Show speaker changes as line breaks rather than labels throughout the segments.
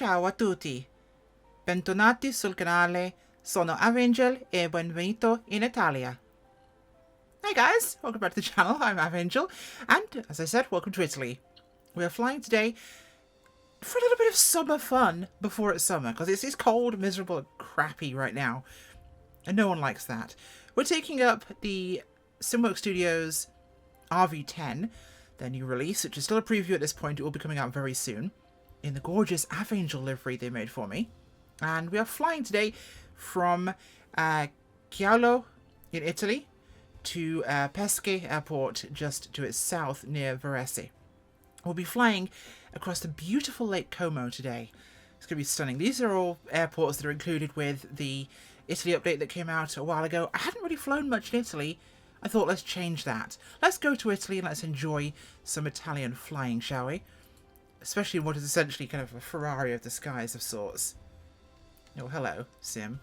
ciao a tutti. Bentornati sul canale. Sono Avangel e benvenuto in Italia. Hey guys, welcome back to the channel. I'm Avangel, and as I said, welcome to Italy. We are flying today for a little bit of summer fun before it's summer, because it's cold, miserable, and crappy right now, and no one likes that. We're taking up the Simworks Studios RV10, their new release, which is still a preview at this point. It will be coming out very soon, in the gorgeous Avangel livery they made for me. And we are flying today from Chialo in Italy to Pesche Airport, just to its south near Varese. We'll be flying across the beautiful Lake Como today. It's going to be stunning. These are all airports that are included with the Italy update that came out a while ago. I hadn't really flown much in Italy. I thought, let's change that. Let's go to Italy and let's enjoy some Italian flying, shall we? Especially in what is essentially kind of a Ferrari of the skies of sorts. Oh, hello, Sim.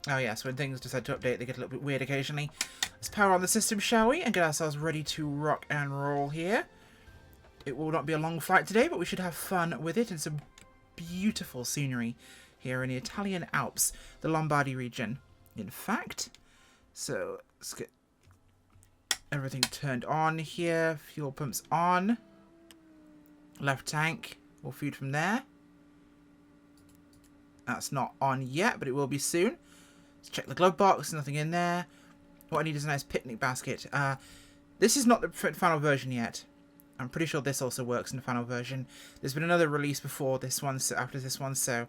Oh yes, when things decide to update, they get a little bit weird occasionally. Let's power on the system, shall we? And get ourselves ready to rock and roll here. It will not be a long flight today, but we should have fun with it and some beautiful scenery here in the Italian Alps, the Lombardy region, in fact. So, let's get everything turned on here. Fuel pumps on. Left tank. More food from there. That's not on yet, but it will be soon. Let's check the glove box. Nothing in there. What I need is a nice picnic basket. This is not the final version yet. I'm pretty sure this also works in the final version. There's been another release before this one, so after this one, so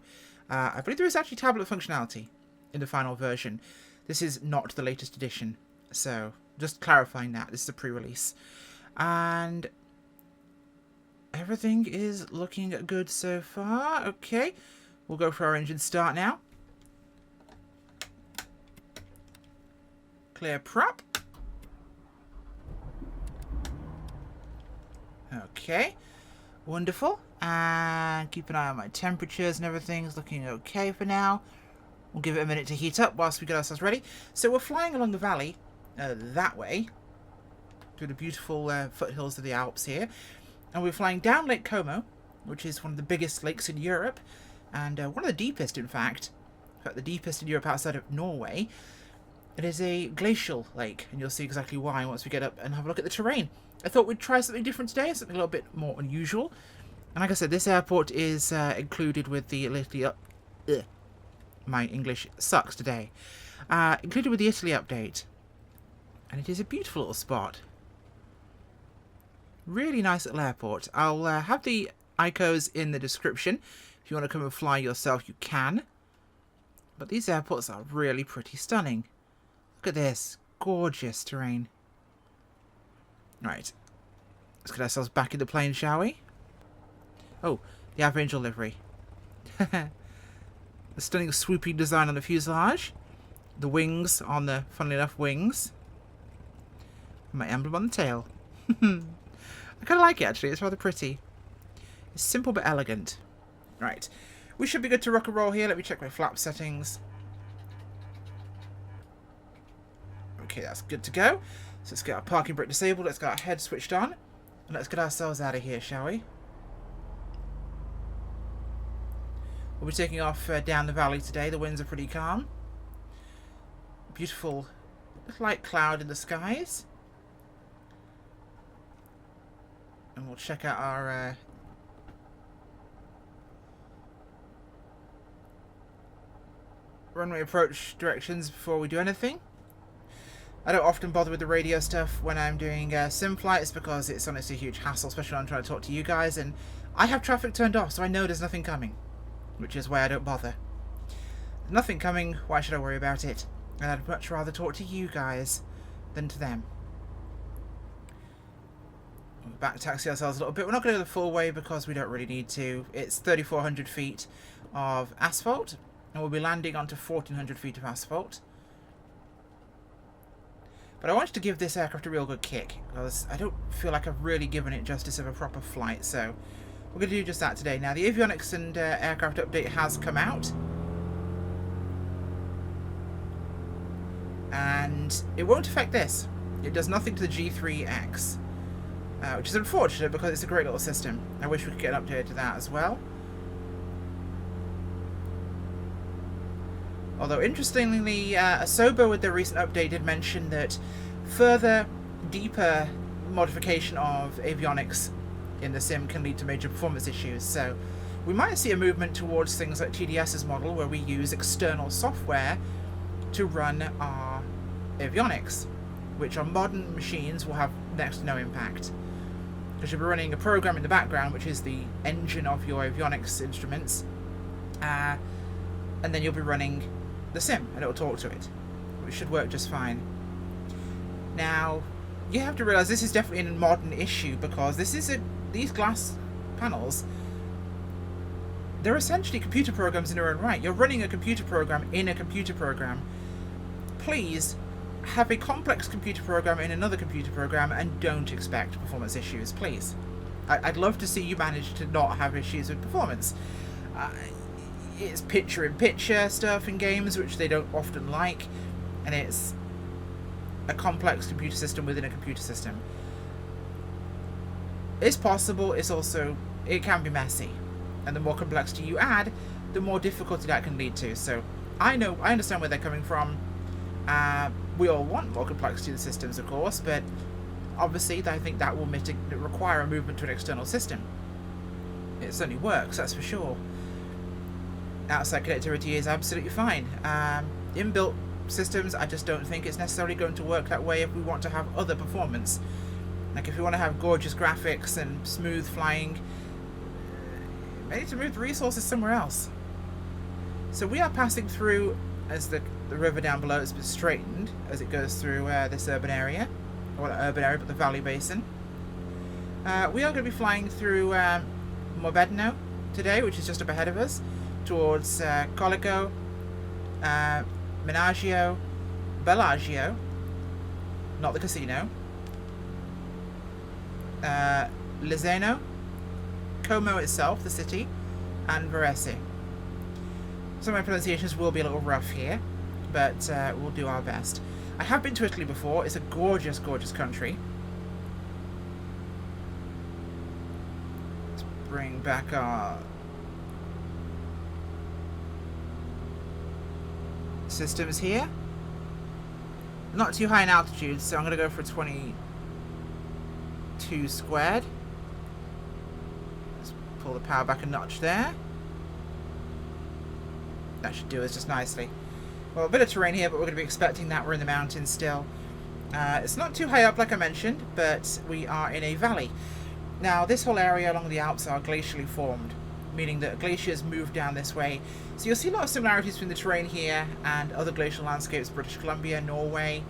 I believe there is actually tablet functionality in the final version. This is not the latest edition, so just clarifying that. This is a pre-release. And everything is looking good so far. Okay, we'll go for our engine start now. Clear prop. Okay, wonderful. And keep an eye on my temperatures and everything's looking okay for now. We'll give it a minute to heat up whilst we get ourselves ready. So we're flying along the valley that way, through the beautiful foothills of the Alps here. And we're flying down Lake Como, which is one of the biggest lakes in Europe, and one of the deepest, in fact the deepest in Europe outside of Norway. It is a glacial lake, and you'll see exactly why once we get up and have a look at the terrain. I thought we'd try something different today, something a little bit more unusual. And like I said, this airport is included with the Italy my English sucks today. Included with the Italy update. And it is a beautiful little spot. Really nice little airport. I'll have the icons in the description. If you want to come and fly yourself, you can. But these airports are really pretty stunning. Look at this. Gorgeous terrain. Right. Let's get ourselves back in the plane, shall we? Oh, the Avangel livery. The stunning swooping design on the fuselage. The wings on the, funnily enough, wings. And my emblem on the tail. I kind of like it, actually. It's rather pretty. It's simple but elegant. Right. We should be good to rock and roll here. Let me check my flap settings. Okay, that's good to go. So let's get our parking brake disabled. Let's get our head switched on. And let's get ourselves out of here, shall we? We'll be taking off down the valley today. The winds are pretty calm. Beautiful light cloud in the skies. And we'll check out our runway approach directions before we do anything. I don't often bother with the radio stuff when I'm doing sim flights because it's honestly a huge hassle, especially when I'm trying to talk to you guys, and I have traffic turned off, so I know there's nothing coming, which is why I don't bother. There's nothing coming, why should I worry about it? And I'd much rather talk to you guys than to them. We'll back taxi ourselves a little bit. We're not going to go the full way because we don't really need to. It's 3,400 feet of asphalt, and we'll be landing onto 1,400 feet of asphalt. But I wanted to give this aircraft a real good kick, because I don't feel like I've really given it justice of a proper flight, so we're going to do just that today. Now, the avionics and aircraft update has come out, and it won't affect this. It does nothing to the G3X, which is unfortunate because it's a great little system. I wish we could get an update to that as well. Although, interestingly, Asobo with their recent update did mention that further, deeper modification of avionics in the sim can lead to major performance issues. So we might see a movement towards things like TDS's model, where we use external software to run our avionics, which on modern machines will have next to no impact. Because you'll be running a program in the background, which is the engine of your avionics instruments, and then you'll be running the sim, and it'll talk to it, which should work just fine. Now, you have to realize this is definitely a modern issue, because these glass panels, they're essentially computer programs in their own right. You're running a computer program in a computer program. Please have a complex computer program in another computer program, and don't expect performance issues, please. I'd love to see you manage to not have issues with performance. It's picture-in-picture stuff in games, which they don't often like, and it's a complex computer system within a computer system. It's possible, it can be messy, and the more complexity you add, the more difficulty that can lead to. So I understand where they're coming from. We all want more complexity in the systems, of course, but obviously I think that will require a movement to an external system. It certainly works, that's for sure. Outside connectivity is absolutely fine. Inbuilt systems, I just don't think it's necessarily going to work that way if we want to have other performance. Like if we want to have gorgeous graphics and smooth flying, we need to move the resources somewhere else. So we are passing through, as the river down below has been straightened as it goes through this urban area, or not urban area, but the valley basin. We are going to be flying through Morbedno today, which is just up ahead of us, towards Colico, Menagio, Bellagio, not the casino, Lizeno, Como itself, the city, and Varese. Some of my pronunciations will be a little rough here, but we'll do our best. I have been to Italy before. It's a gorgeous, gorgeous country. Let's bring back our systems here. Not too high in altitude, so I'm going to go for 22 squared. Let's pull the power back a notch there. That should do us just nicely. Well, a bit of terrain here, but we're going to be expecting that. We're in the mountains still. It's not too high up, like I mentioned, but we are in a valley. Now, this whole area along the Alps are glacially formed, meaning that glaciers move down this way. So you'll see a lot of similarities between the terrain here and other glacial landscapes, British Columbia, Norway,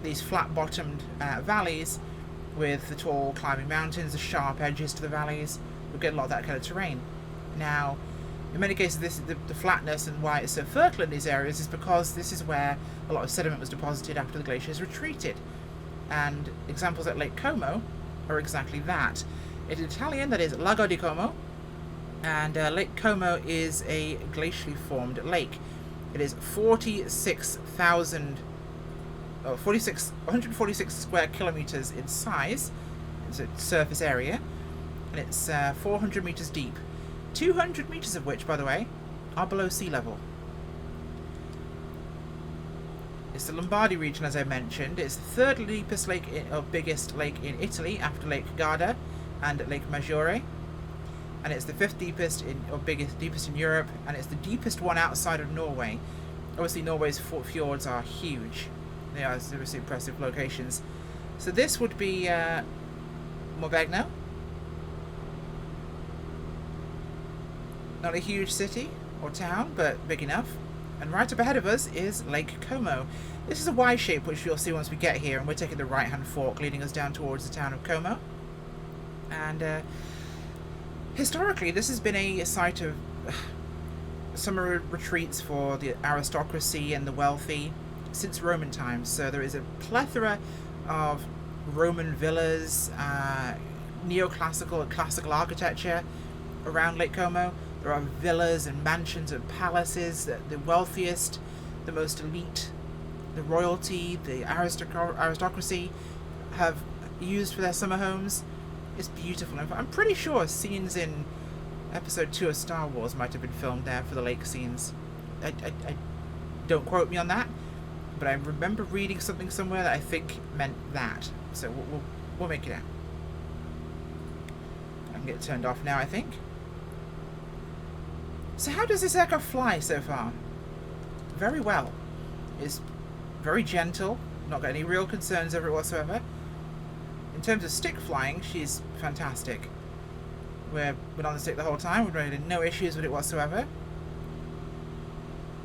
these flat-bottomed valleys with the tall climbing mountains, the sharp edges to the valleys. We'll get a lot of that kind of terrain. Now, in many cases, the flatness and why it's so fertile in these areas is because this is where a lot of sediment was deposited after the glaciers retreated. And examples at Lake Como are exactly that. In Italian, that is Lago di Como, and Lake Como is a glacially formed lake. It is 146 square kilometers in size. It's a surface area, and it's 400 meters deep. 200 meters of which, by the way, are below sea level. It's the Lombardy region, as I mentioned. It's the third deepest lake, or biggest lake in Italy, after Lake Garda and Lake Maggiore. And it's the fifth deepest deepest in Europe, and it's the deepest one outside of Norway. Obviously, Norway's fjords are huge. They are seriously impressive locations. So this would be Morbegno. Not a huge city or town, but big enough. And right up ahead of us is Lake Como. This is a Y shape, which you'll see once we get here, and we're taking the right-hand fork, leading us down towards the town of Como. And historically, this has been a site of summer retreats for the aristocracy and the wealthy since Roman times. So there is a plethora of Roman villas, neoclassical and classical architecture around Lake Como. There are villas and mansions and palaces that the wealthiest, the most elite, the royalty, the aristocracy have used for their summer homes. It's beautiful. I'm pretty sure scenes in episode 2 of Star Wars might have been filmed there for the lake scenes. Don't quote me on that, but I remember reading something somewhere that I think meant that. So we'll make it out. I can get it turned off now, I think. So how does this aircraft fly so far? Very well. It's very gentle. Not got any real concerns over it whatsoever. In terms of stick flying, she's fantastic. We've been on the stick the whole time. We've had no issues with it whatsoever.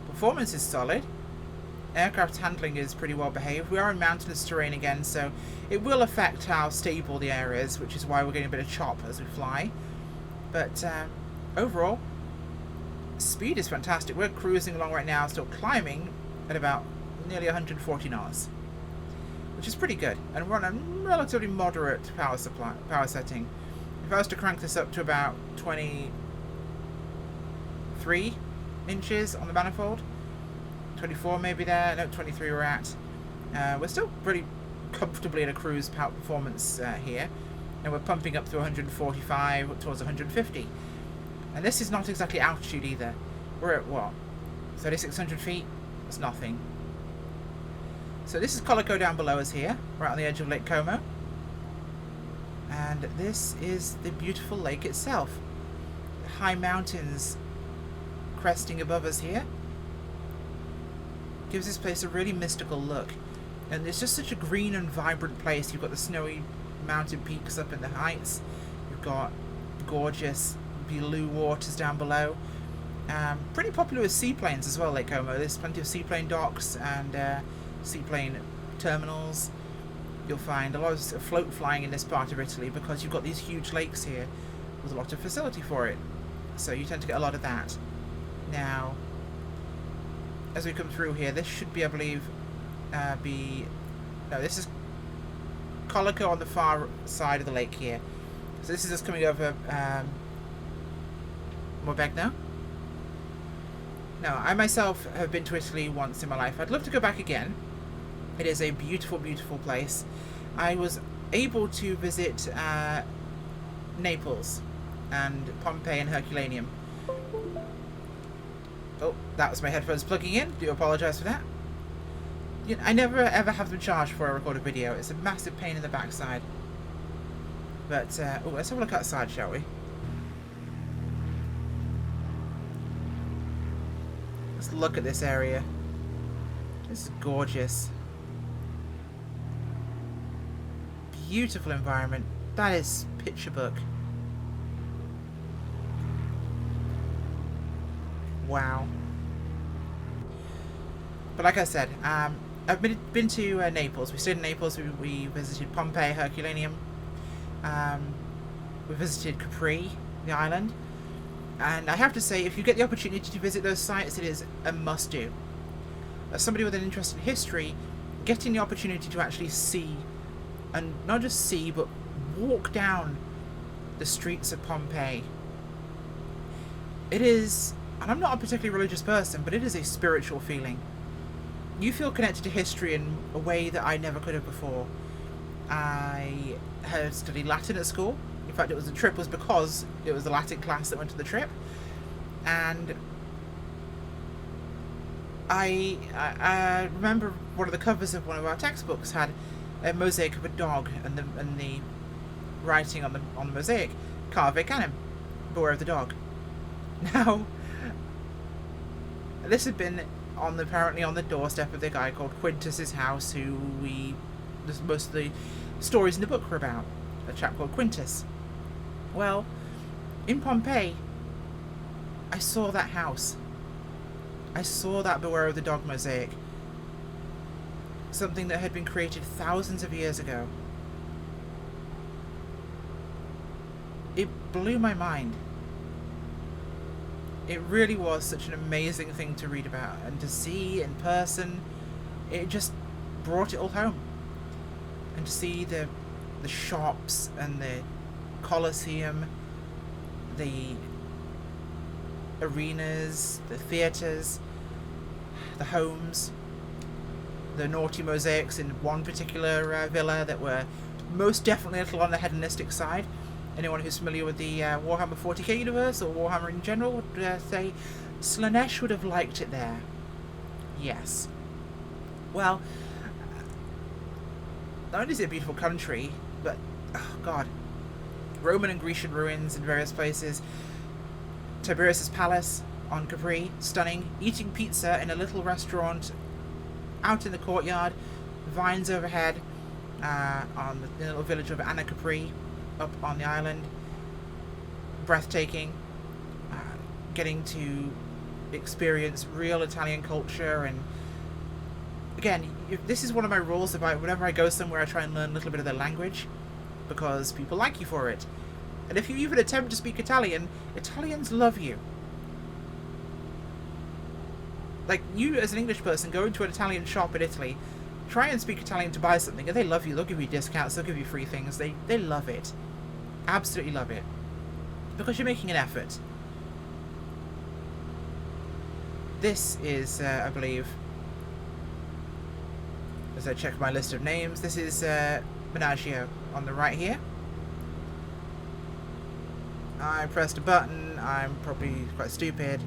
Performance is solid. Aircraft handling is pretty well behaved. We are in mountainous terrain again, so it will affect how stable the air is, which is why we're getting a bit of chop as we fly. But overall, speed is fantastic. We're cruising along right now, still climbing at about nearly 140 knots, which is pretty good. And we're on a relatively moderate power setting. If I was to crank this up to about 23 inches on the manifold, 24 maybe there, no, 23 we're at. We're still pretty comfortably in a cruise power performance here, and we're pumping up to 145 up towards 150. And this is not exactly altitude either. We're at what? 3,600 feet? That's nothing. So this is Colico down below us here, right on the edge of Lake Como. And this is the beautiful lake itself. The high mountains cresting above us here. Gives this place a really mystical look. And it's just such a green and vibrant place. You've got the snowy mountain peaks up in the heights. You've got gorgeous blue waters down below. Pretty popular with seaplanes as well, Lake Como. There's plenty of seaplane docks and seaplane terminals. You'll find a lot of float flying in this part of Italy because you've got these huge lakes here with a lot of facility for it. So you tend to get a lot of that. Now, as we come through here, this should be, I believe, no, this is Colico on the far side of the lake here. So this is us coming over Morbegno. Now, I myself have been to Italy once in my life. I'd love to go back again. It is a beautiful, beautiful place. I was able to visit Naples and Pompeii and Herculaneum. Oh, that was my headphones plugging in. Do apologise for that. You know, I never ever have them charged before I record a video. It's a massive pain in the backside. But, oh, let's have a look outside, shall we? Let's look at this area. This is gorgeous. Beautiful environment. That is picture book. Wow. But like I said, I've been to Naples. We stayed in Naples. We visited Pompeii, Herculaneum. We visited Capri, the island. And I have to say, if you get the opportunity to visit those sites, it is a must-do. As somebody with an interest in history, getting the opportunity to actually see, and not just see, but walk down the streets of Pompeii. It is, and I'm not a particularly religious person, but it is a spiritual feeling. You feel connected to history in a way that I never could have before. I had studied Latin at school. In fact, the trip was because it was the Latin class that went to the trip. And I remember one of the covers of one of our textbooks had a mosaic of a dog, and the writing on the mosaic, Cave Canem, beware of the dog. Now, this had been apparently on the doorstep of the guy called Quintus's house, who most of the stories in the book were about, a chap called Quintus. Well, in Pompeii, I saw that house. I saw that beware of the dog mosaic. Something that had been created thousands of years ago. It blew my mind. It really was such an amazing thing to read about and to see in person. It just brought it all home. And to see the shops and the Colosseum, the arenas, the theatres, the homes, the naughty mosaics in one particular villa that were most definitely a little on the hedonistic side. Anyone who's familiar with the Warhammer 40k universe, or Warhammer in general, would say Slanesh would have liked it there. Yes. Well, not only is it a beautiful country, but, oh god, Roman and Grecian ruins in various places. Tiberius's palace on Capri, stunning. Eating pizza in a little restaurant out in the courtyard. Vines overhead on the little village of Anna Capri up on the island. Breathtaking. Getting to experience real Italian culture. And again, this is one of my rules about whenever I go somewhere, I try and learn a little bit of the language, because people like you for it. And if you even attempt to speak Italian, Italians love you. Like, you as an English person go into an Italian shop in Italy, try and speak Italian to buy something, and they love you. They'll give you discounts, they'll give you free things. They love it. Absolutely love it. Because you're making an effort. This is, I believe, as I check my list of names, this is Menaggio on the right here. I pressed a button. I'm probably quite stupid.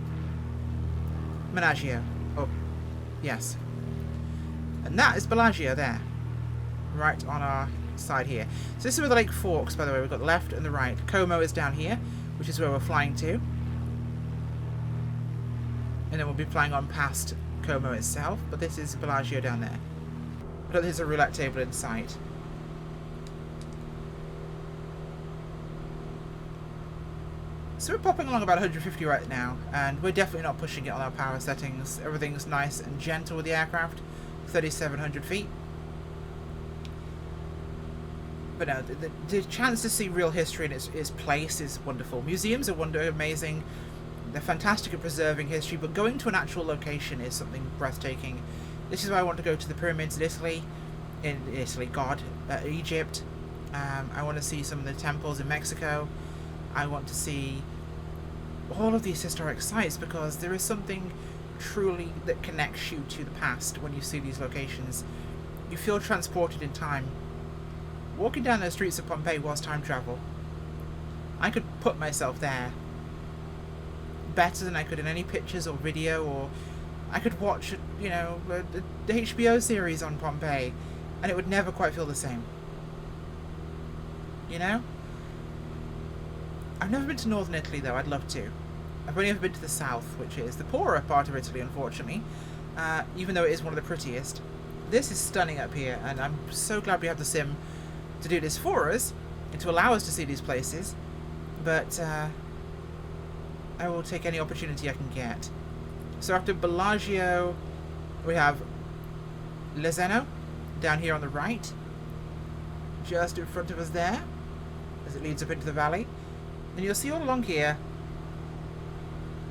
Menaggio. Oh, yes. And that is Bellagio there. Right on our side here. So this is where the lake forks, by the way. We've got the left and the right. Como is down here, which is where we're flying to. And then we'll be flying on past Como itself. But this is Bellagio down there. I don't think there's a roulette table in sight. So we're popping along about 150 right now, and we're definitely not pushing it on our power settings. Everything's nice and gentle with the aircraft, 3,700 feet. But no, the chance to see real history in its place is wonderful. Museums are amazing. They're fantastic at preserving history, but going to an actual location is something breathtaking. This is why I want to go to the pyramids in Italy. Egypt. I want to see some of the temples in Mexico. I want to see all of these historic sites, because there is something truly that connects you to the past when you see these locations. You feel transported in time. Walking down the streets of Pompeii was time travel. I could put myself there better than I could in any pictures or video, or I could watch, you know, the HBO series on Pompeii, and it would never quite feel the same. You know? I've never been to northern Italy, though. I'd love to. I've only ever been to the south, which is the poorer part of Italy, unfortunately, even though it is one of the prettiest. This is stunning up here, and I'm so glad we have the sim to do this for us, and to allow us to see these places, but I will take any opportunity I can get. So after Bellagio, we have Leseno, down here on the right, just in front of us there, as it leads up into the valley. And you'll see all along here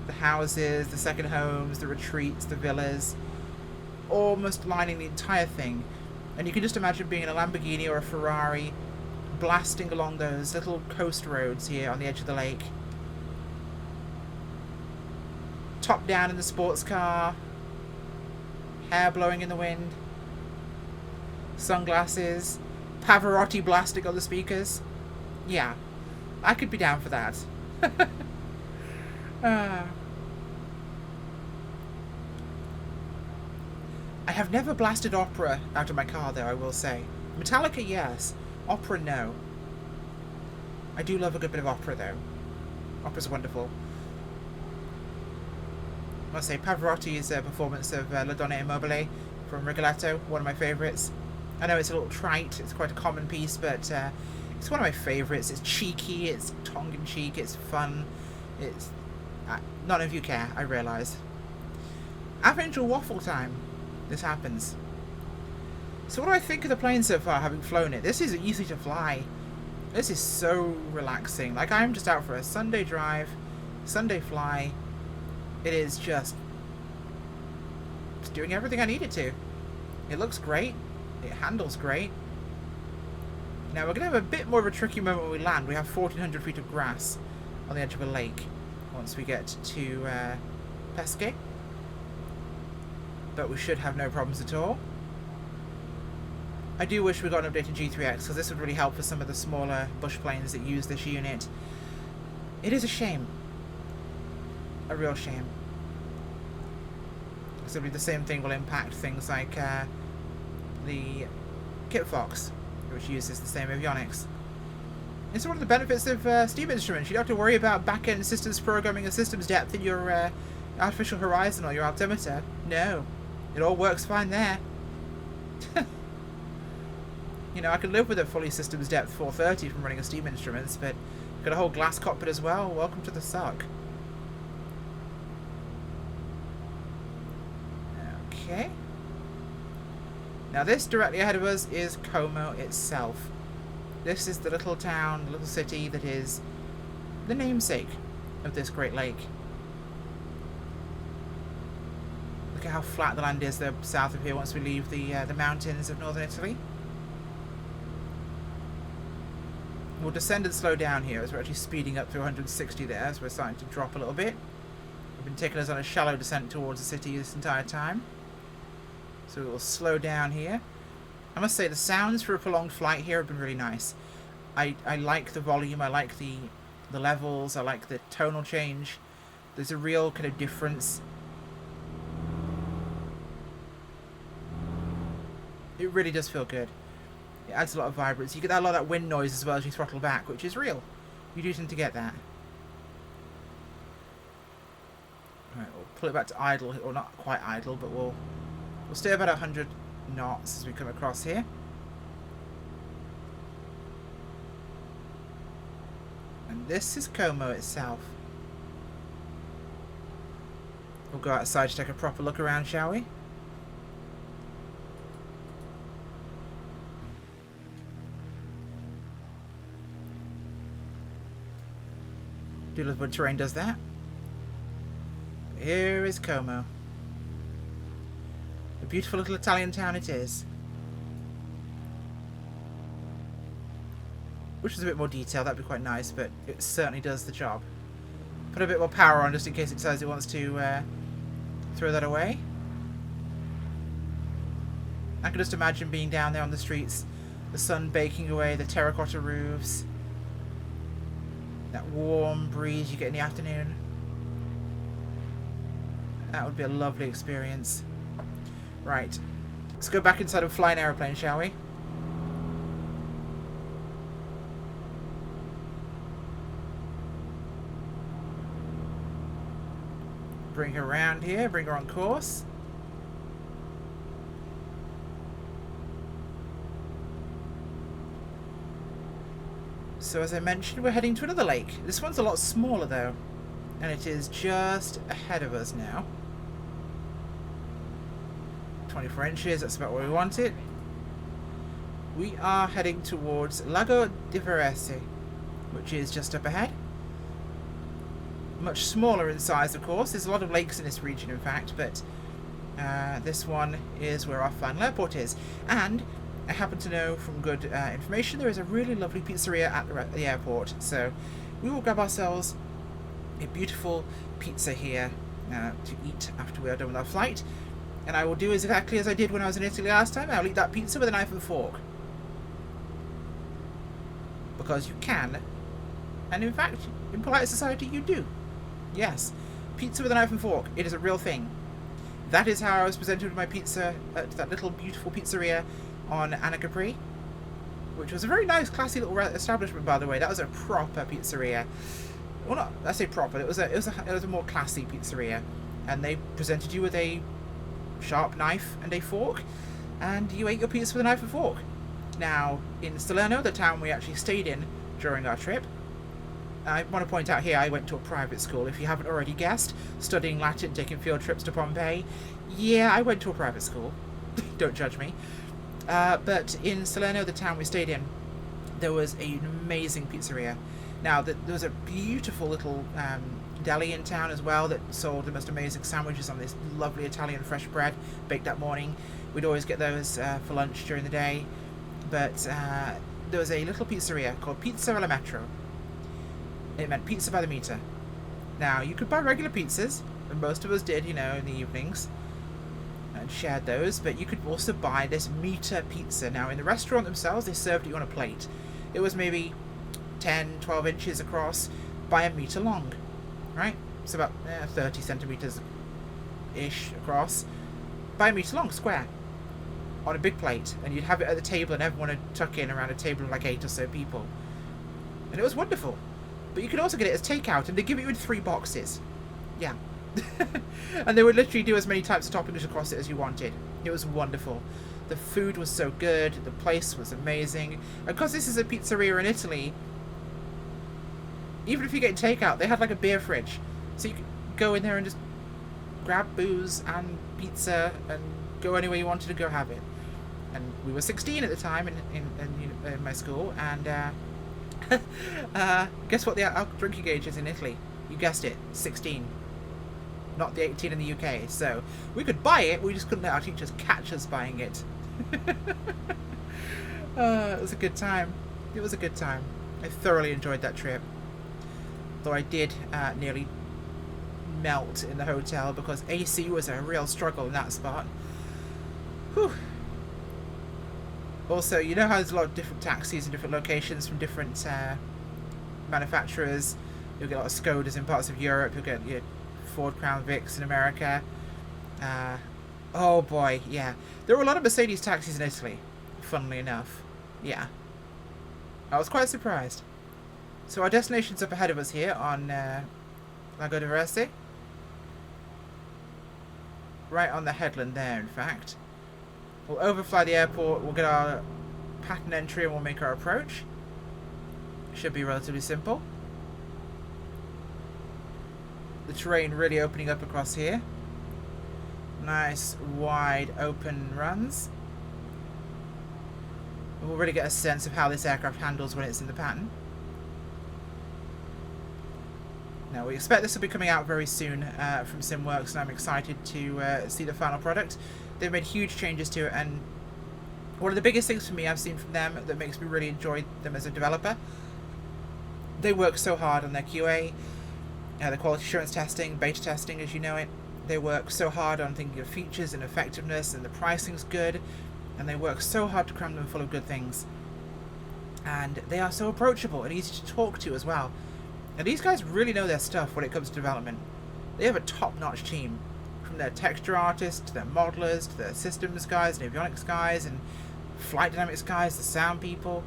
the houses, the second homes, the retreats, the villas, almost lining the entire thing. And you can just imagine being in a Lamborghini or a Ferrari, blasting along those little coast roads here on the edge of the lake. Top down in the sports car, hair blowing in the wind, sunglasses, Pavarotti blasting on the speakers. Yeah. I could be down for that. I have never blasted opera out of my car, though, I will say. Metallica, yes. Opera, no. I do love a good bit of opera, though. Opera's wonderful. I must say, Pavarotti's performance of La Donna Immobile from Rigoletto, one of my favourites. I know it's a little trite, it's quite a common piece, but it's one of my favourites. It's cheeky, it's tongue-in-cheek, it's fun. It's... none of you care, I realise. Avengel waffle time. This happens. So what do I think of the plane so far, having flown it? This is easy to fly. This is so relaxing. Like, I'm just out for a Sunday drive, Sunday fly. It is just doing everything I need it to. It looks great. It handles great. Now, we're going to have a bit more of a tricky moment when we land. We have 1,400 feet of grass on the edge of a lake once we get to Pesche. But we should have no problems at all. I do wish we got an updated G3X, because this would really help for some of the smaller bush planes that use this unit. It is a shame. A real shame. because I believe the same thing will impact things like the Kit Fox, which uses the same avionics. It's one of the benefits of Steam Instruments. You don't have to worry about back-end systems programming and systems depth in your Artificial Horizon or your Altimeter. No, it all works fine there. You know, I can live with a fully systems depth 430 from running a Steam Instruments, but got a whole glass cockpit as well. Welcome to the suck. Okay. Now this directly ahead of us is Como itself. This is the little town, the little city that is the namesake of this great lake. Look at how flat the land is there south of here once we leave the mountains of northern Italy. We'll descend and slow down here as we're actually speeding up through 160 there, as we're starting to drop a little bit. We've been taking us on a shallow descent towards the city this entire time. So we'll slow down here. I must say the sounds for a prolonged flight here have been really nice. I like the volume, I like the levels, I like the tonal change. There's a real kind of difference. It really does feel good. It adds a lot of vibrance. You get a lot of that wind noise as well as you throttle back, which is real. You do tend to get that. Alright, we'll pull it back to idle, or not quite idle, but we'll stay about 100 knots as we come across here. And this is Como itself. We'll go outside to take a proper look around, shall we? Do love when terrain does that. Here is Como. A beautiful little Italian town it is. Wish was a bit more detail, that'd be quite nice, but it certainly does the job. Put a bit more power on just in case it decides it wants to throw that away. I can just imagine being down there on the streets, the sun baking away the terracotta roofs, that warm breeze you get in the afternoon. That would be a lovely experience. Right, let's go back inside of a flying aeroplane, shall we? Bring her around here, bring her on course. So as I mentioned, we're heading to another lake. This one's a lot smaller though, and it is just ahead of us now. 24 inches, that's about where we want it. We are heading towards Lago di Varese, which is just up ahead. Much smaller in size, of course. There's a lot of lakes in this region, in fact, but this one is where our final airport is. And I happen to know from good information there is a really lovely pizzeria at the airport, so we will grab ourselves a beautiful pizza here to eat after we are done with our flight. And I will do exactly as I did when I was in Italy last time. I'll eat that pizza with a knife and fork. Because you can. And in fact, in polite society, you do. Yes. Pizza with a knife and fork. It is a real thing. That is how I was presented with my pizza at that little beautiful pizzeria on Anna Capri. Which was a very nice, classy little establishment, by the way. That was a proper pizzeria. Well, not, I say proper. It was a more classy pizzeria. And they presented you with a sharp knife and a fork, and you ate your pizza with a knife and fork. Now, in Salerno, the town we actually stayed in during our trip, I want to point out here I went to a private school, if you haven't already guessed, studying Latin, taking field trips to Pompeii. Yeah, I went to a private school. Don't judge me. But in Salerno, the town we stayed in, there was an amazing pizzeria. Now, there was a beautiful little deli in town as well that sold the most amazing sandwiches on this lovely Italian fresh bread baked that morning. We'd always get those for lunch during the day. But there was a little pizzeria called Pizza alla Metro. It meant pizza by the meter. Now, you could buy regular pizzas, and most of us did, you know, in the evenings, and shared those, but you could also buy this meter pizza. Now, in the restaurant themselves, they served you on a plate. It was maybe 10, 12 inches across by a meter long. Right? It's about 30 centimeters-ish across. by a metre long, square, on a big plate, and you'd have it at the table, and everyone would tuck in around a table of like 8 or so people, and it was wonderful. But you could also get it as takeout, and they give it you in 3 boxes. Yeah. And they would literally do as many types of toppings across it as you wanted. It was wonderful. The food was so good. The place was amazing. And because this is a pizzeria in Italy, even if you get takeout, they had like a beer fridge. So you could go in there and just grab booze and pizza and go anywhere you wanted to go have it. And we were 16 at the time in my school, and guess what the alcohol drinking age is in Italy? You guessed it, 16. Not the 18 in the UK. So we could buy it, we just couldn't let our teachers catch us buying it. It was a good time. It was a good time. I thoroughly enjoyed that trip. Though I did nearly melt in the hotel because AC was a real struggle in that spot. Whew. Also, you know how there's a lot of different taxis in different locations from different manufacturers. You'll get a lot of Skodas in parts of Europe. You'll get your Ford Crown Vics in America. Oh boy, yeah. There were a lot of Mercedes taxis in Italy, funnily enough. Yeah. I was quite surprised. So our destination's up ahead of us here on Lago di Versi. Right on the headland there, in fact. We'll overfly the airport, we'll get our pattern entry, and we'll make our approach. Should be relatively simple. The terrain really opening up across here. Nice, wide, open runs. We'll really get a sense of how this aircraft handles when it's in the pattern. Now, we expect this will be coming out very soon from Simworks, and I'm excited to see the final product. They've made huge changes to it, and one of the biggest things for me I've seen from them that makes me really enjoy them as a developer, they work so hard on their QA, the quality assurance testing, beta testing as you know it. They work so hard on thinking of features and effectiveness, and the pricing's good, and they work so hard to cram them full of good things. And they are so approachable and easy to talk to as well. And these guys really know their stuff when it comes to development. They have a top-notch team, from their texture artists to their modelers to their systems guys and avionics guys and flight dynamics guys, the sound people.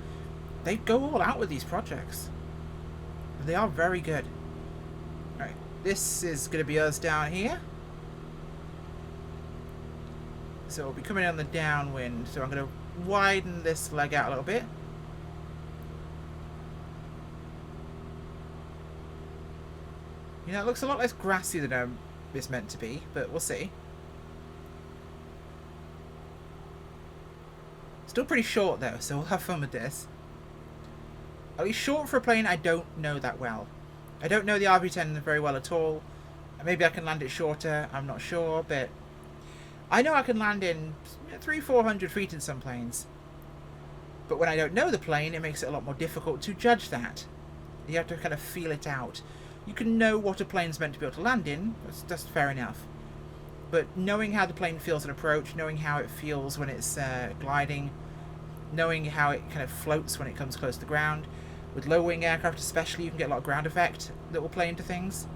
They go all out with these projects. They are very good. Alright, this is going to be us down here. So we'll be coming in on the downwind, so I'm going to widen this leg out a little bit. You know, it looks a lot less grassy than it's meant to be, but we'll see. Still pretty short though, so we'll have fun with this. At least short for a plane I don't know that well. I don't know the RV10 very well at all. Maybe I can land it shorter, I'm not sure, but I know I can land in 300-400 feet in some planes. But when I don't know the plane, it makes it a lot more difficult to judge that. You have to kind of feel it out. You can know what a plane's meant to be able to land in, that's fair enough. But knowing how the plane feels at approach, knowing how it feels when it's gliding, knowing how it kind of floats when it comes close to the ground, with low-wing aircraft especially, you can get a lot of ground effect that will play into things.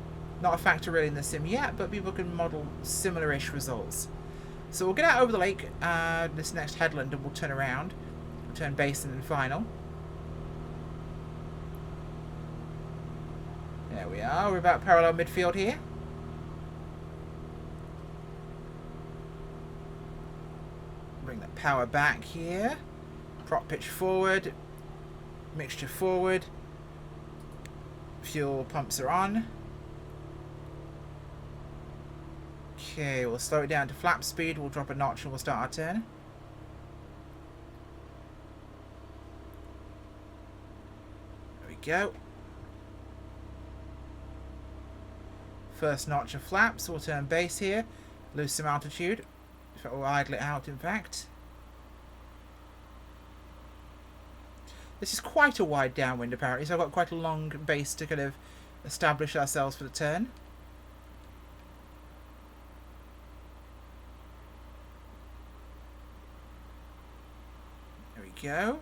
Not a factor really in the sim yet, but people can model similar-ish results. So we'll get out over the lake, this next headland, and we'll turn around. We'll turn base and then final. There we are, we're about parallel midfield here. Bring that power back here. Prop pitch forward. Mixture forward. Fuel pumps are on. Okay, we'll slow it down to flap speed. We'll drop a notch and we'll start our turn. There we go. First notch of flaps, we'll turn base here, lose some altitude. In fact, we'll idle it out, in fact. This is quite a wide downwind, apparently, so I've got quite a long base to kind of establish ourselves for the turn. There we go.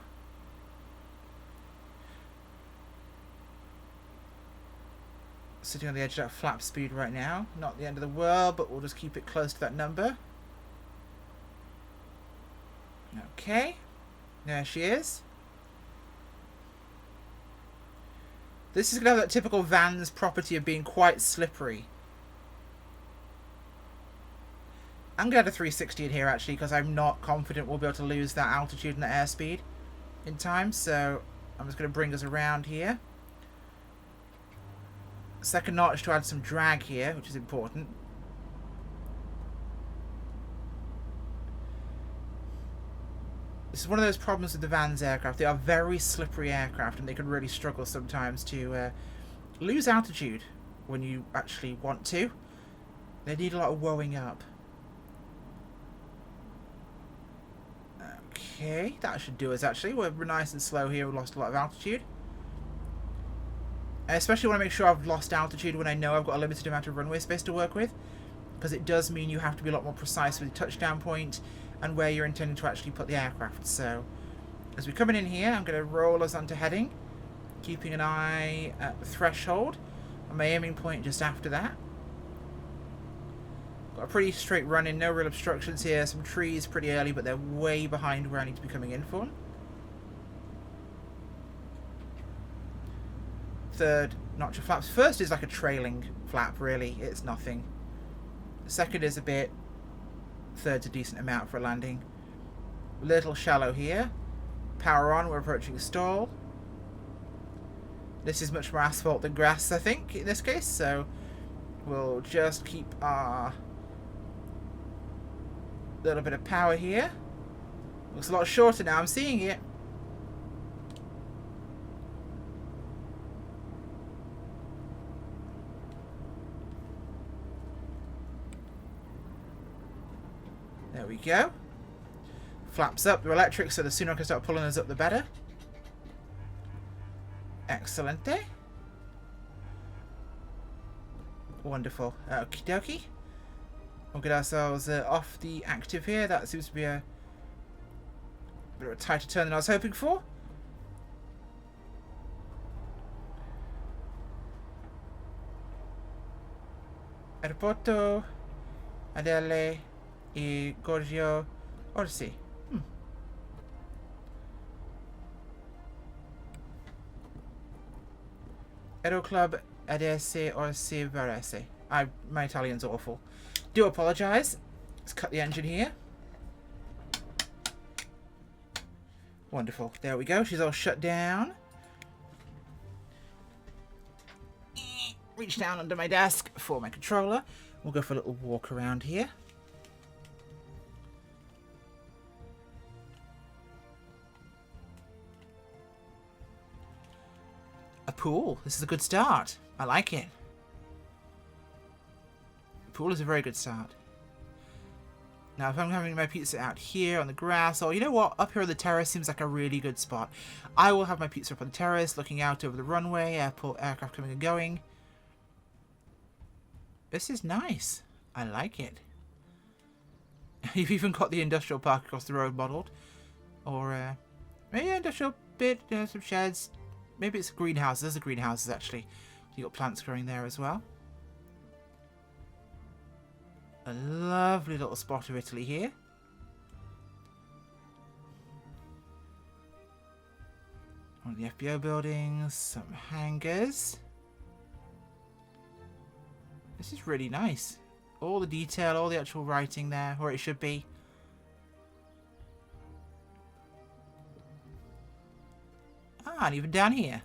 Sitting on the edge of that flap speed right now. Not the end of the world, but we'll just keep it close to that number. Okay. There she is. This is going to have that typical Vans property of being quite slippery. I'm going to add a 360 in here, actually, because I'm not confident we'll be able to lose that altitude and that airspeed in time. So I'm just going to bring us around here. Second notch to add some drag here, which is important. This is one of those problems with the Vans aircraft. They are very slippery aircraft, and they can really struggle sometimes to lose altitude when you actually want to. They need a lot of woeing up. Okay, that should do us, actually. We're nice and slow here. We've lost a lot of altitude. I especially want to make sure I've lost altitude when I know I've got a limited amount of runway space to work with, because it does mean you have to be a lot more precise with the touchdown point and where you're intending to actually put the aircraft. So, as we're coming in here, I'm going to roll us onto heading, keeping an eye at the threshold, and my aiming point just after that. Got a pretty straight run in, no real obstructions here. Some trees pretty early, but they're way behind where I need to be coming in for. Third notch of flaps. First is like a trailing flap, really. It's nothing. The second is a bit. Third's a decent amount for a landing. A little shallow here. Power on, we're approaching stall. This is much more asphalt than grass, I think, in this case, so we'll just keep our little bit of power here. Looks a lot shorter now, I'm seeing it. There we go. Flaps up, they're electric, so the sooner I can start pulling us up, the better. Excellente. Wonderful. Okie dokie. We'll get ourselves off the active here. That seems to be a bit of a tighter turn than I was hoping for. Aeroporto Adele e Gorgio Orsi. Aero Club Adese Orsi Varese. My Italian's awful. Do apologise. Let's cut the engine here. Wonderful. There we go. She's all shut down. Reach down under my desk for my controller. We'll go for a little walk around here. A pool. This is a good start. I like it. The pool is a very good start. Now, if I'm having my pizza out here on the grass, or you know what, up here on the terrace seems like a really good spot. I will have my pizza up on the terrace, looking out over the runway, aircraft coming and going. This is nice. I like it. You've even got the industrial park across the road modelled. Or, maybe an industrial bit, some sheds. Maybe it's a greenhouse. There's a greenhouse, actually. You've got plants growing there as well. A lovely little spot of Italy here. One of the FBO buildings, some hangars. This is really nice. All the detail, all the actual writing there, where it should be. Ah, and even down here.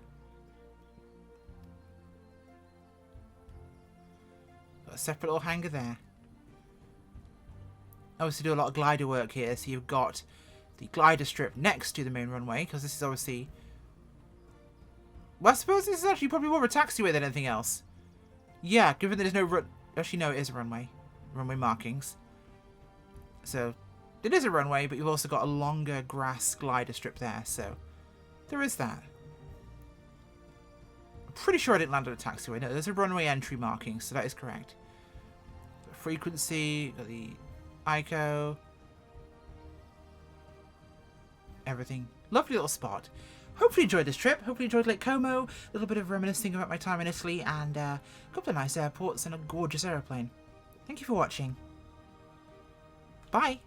Got a separate little hangar there. Obviously do a lot of glider work here, so you've got the glider strip next to the main runway, because this is obviously... Well, I suppose this is actually probably more of a taxiway than anything else. Yeah, given that there's no run... Actually, no, it is a runway. Runway markings. So, it is a runway, but you've also got a longer grass glider strip there, so... There is that. I'm pretty sure I didn't land on a taxiway. No, there's a runway entry marking, so that is correct. Frequency, got the ICO. Everything. Lovely little spot. Hopefully you enjoyed this trip. Hopefully you enjoyed Lake Como. A little bit of reminiscing about my time in Italy, and a couple of nice airports and a gorgeous aeroplane. Thank you for watching. Bye.